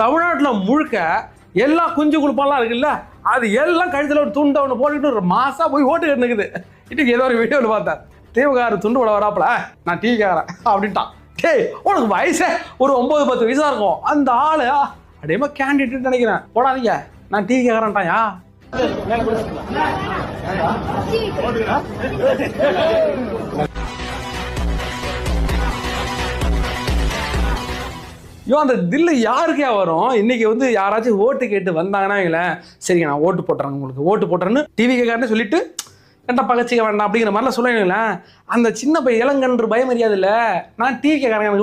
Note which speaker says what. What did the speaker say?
Speaker 1: தமிழ்நாட்டில் முழுக்க எல்லா குஞ்சு குழுப்பெல்லாம் இருக்குல்ல, அது எல்லாம் கழுத்தில் ஒரு துண்டை ஒன்று போட்டுட்டு ஒரு மாசா போய் ஓட்டு கட்டுனுக்குது. இன்னைக்கு ஏதோ ஒரு வீடியோவில் பார்த்தேன், திமுக துண்டு போட வராப்புல, நான் டீ கேட்குறேன் அப்படின்ட்டான். டேய், உனக்கு வயசே ஒரு 9-10 வயசா இருக்கும். அந்த ஆளு அப்படியே கேண்டிடேட் நினைக்கிறேன். போடாதீங்க, நான் டீ கேட்குறேன்ட்டாயா. ஐயோ, அந்த தில்லு யாருக்கே வரும்? இன்னைக்கு வந்து யாராச்சும் ஓட்டு கேட்டு வந்தாங்கன்னா இல்லை, சரிங்க நான் ஓட்டு போட்டுறேன், உங்களுக்கு ஓட்டு போட்டுறேன்னு டிவி கேட்காருன்னு சொல்லிட்டு கண்டா பகச்சிக்க வேண்டாம் அப்படிங்கிற மாதிரிலாம் சொல்லுவீங்களேன். அந்த சின்ன பையன் இளங்கன்று பயமறியாது இல்லை, நான் டிவி கேட்கறேன், எனக்கு